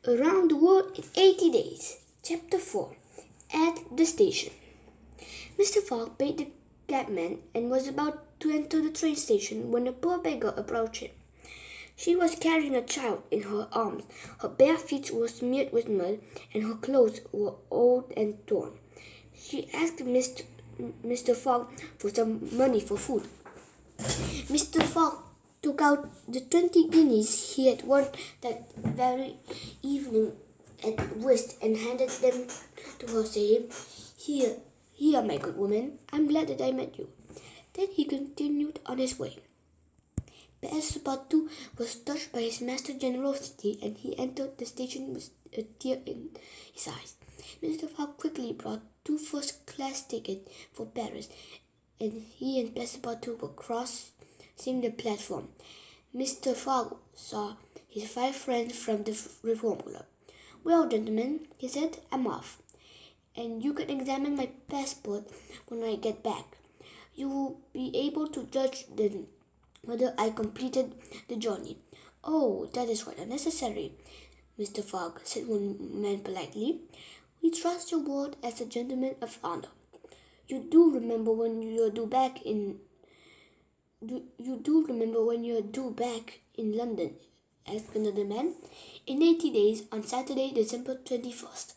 Around the World in 80 Days. Chapter 4. At the Station. Mr. Fogg paid the cabman and was about to enter the train station when a poor beggar approached him. She was carrying a child in her arms. Her bare feet were smeared with mud, and her clothes were old and torn. She asked Mr. Fogg for some money for food. Mr. Fogg took out the 20 guineas he had won that very evening at whist and handed them to her, saying, Here, my good woman, I'm glad that I met you." Then he continued on his way. Passepartout was touched by his master's generosity, and he entered the station with a tear in his eyes. Mr. Fogg quickly brought 2 first-class tickets for Paris, and he and Passepartout were crossing the platform. Mr. Fogg saw his 5 friends from the Reform Club. "Well, gentlemen," he said, "I'm off, and you can examine my passport when I get back. You will be able to judge then whether I completed the journey." "Oh, that is quite unnecessary, Mr. Fogg," said one man politely. "We trust your word as a gentleman of honor. You do remember when you're due back in London?" asked another man. "In 80 days, on Saturday, December 21st,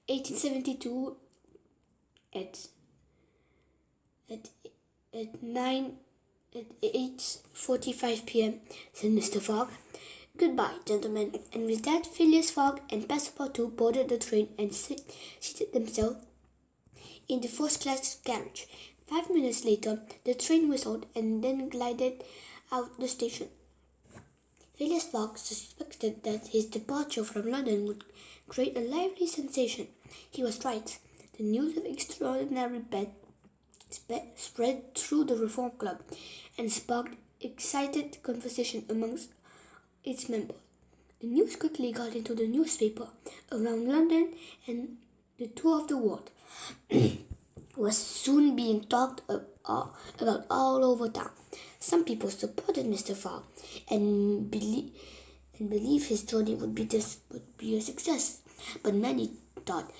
1872, at 8:45 p.m., said Mr. Fogg. "Goodbye, gentlemen." And with that, Phileas Fogg and Passepartout boarded the train and seated themselves in the first-class carriage. 5 minutes later, the train whistled and then glided out the station. Phileas Fogg suspected that his departure from London would create a lively sensation. He was right. The news of extraordinary spread through the Reform Club and sparked excited conversation amongst its members. The news quickly got into the newspaper around London, and the tour of the world was soon being talked about all over town. Some people supported Mr. Fogg and believed his journey would be a success, but many thought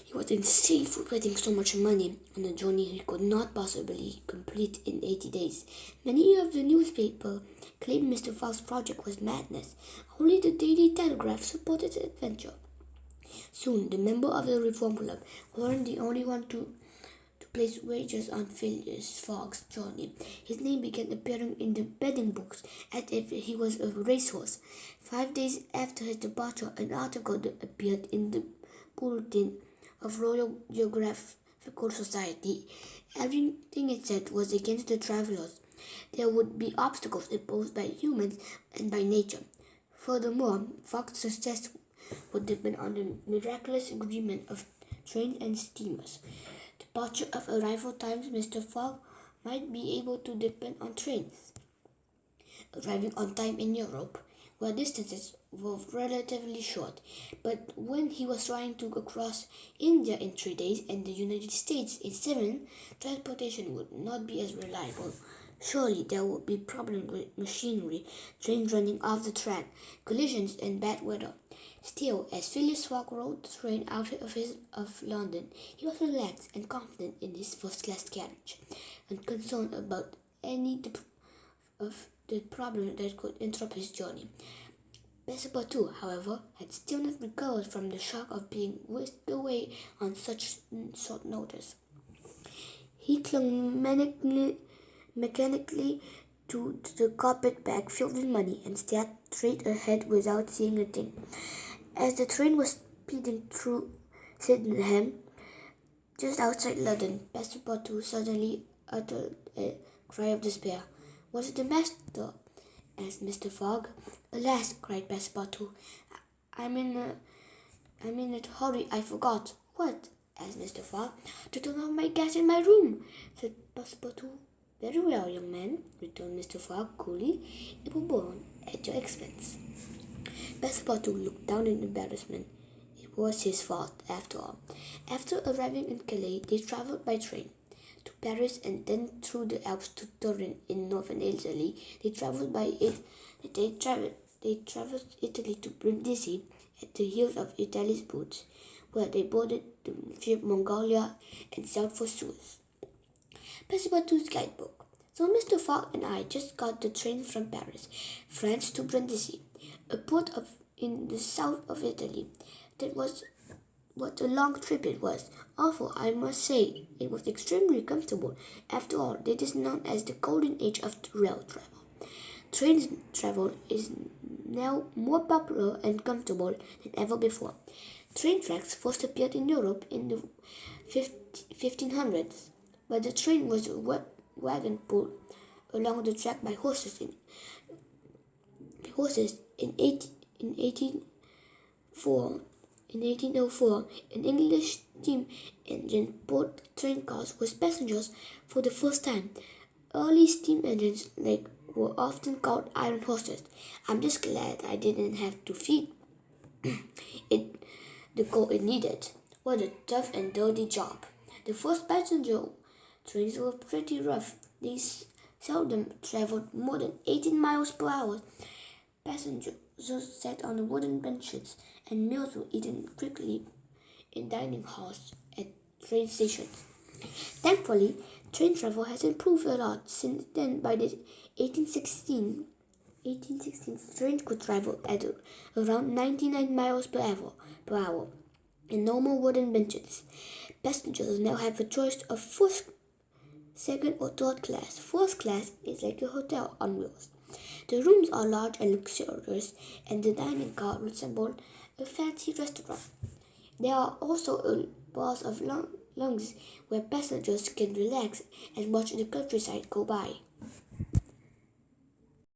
he was insane for putting so much money on a journey he could not possibly complete in 80 days. Many of the newspapers claimed Mr. Fogg's project was madness. Only the Daily Telegraph supported the adventure. Soon, the members of the Reform Club weren't the only one to place wagers on Phileas Fogg's journey. His name began appearing in the betting books as if he was a racehorse. 5 days after his departure, an article appeared in the Bulletin of Royal Geographical Society. Everything it said was against the travelers. There would be obstacles imposed by humans and by nature. Furthermore, Fogg's success would depend on the miraculous agreement of trains and steamers. Departure of arrival times, Mr. Fogg might be able to depend on trains arriving on time in Europe, where distances were relatively short. But when he was trying to cross India in 3 days and the United States in 7, transportation would not be as reliable. Surely there would be problems with machinery, trains running off the track, collisions, and bad weather. Still, as Phileas Fogg rode the train out of London, he was relaxed and confident in his first-class carriage, unconcerned about any of the problem that could interrupt his journey. Passepartout, however, had still not recovered from the shock of being whisked away on such short notice. He clung mechanically to the carpet bag filled with money and stared straight ahead without seeing a thing. As the train was speeding through Sydenham, just outside London, Passepartout suddenly uttered a cry of despair. "What is the matter?" asked Mr. Fogg. "Alas!" cried Passepartout, I'm in a hurry. I forgot." "What?" asked Mr. Fogg. "To turn off my gas in my room," said Passepartout. "Very well, young man," returned Mr. Fogg coolly. "It will burn at your expense." Passepartout looked down in embarrassment. It was his fault, after all. After arriving in Calais, they travelled by train to Paris and then through the Alps to Turin in northern Italy. They travelled Italy to Brindisi at the heels of Italy's boots, where they boarded the ship Mongolia and sailed for Suez. Passepartout's guidebook. So Mr. Fogg and I just got the train from Paris, France to Brindisi, a port in the south of Italy. That was what a long trip it was. Although I must say it was extremely comfortable. After all, it is known as the golden age of rail travel. Train travel is now more popular and comfortable than ever before. Train tracks first appeared in Europe in the 1500s, but the train was a wagon pulled along the track by horses in 1804. In 1804, an English steam engine pulled train cars with passengers for the first time. Early steam engines were often called iron horses. I'm just glad I didn't have to feed it the coal it needed. What a tough and dirty job. The first passenger trains were pretty rough. They seldom traveled more than 18 miles per hour. Passengers sat on the wooden benches, and meals were eaten quickly in dining halls at train stations. Thankfully, train travel has improved a lot since then. By the 1816s, trains could travel at around 99 miles per hour in normal wooden benches. Passengers now have a choice of first, second, or third class. First class is like a hotel on wheels. The rooms are large and luxurious, and the dining car resembles a fancy restaurant. There are also bars of lounges where passengers can relax and watch the countryside go by.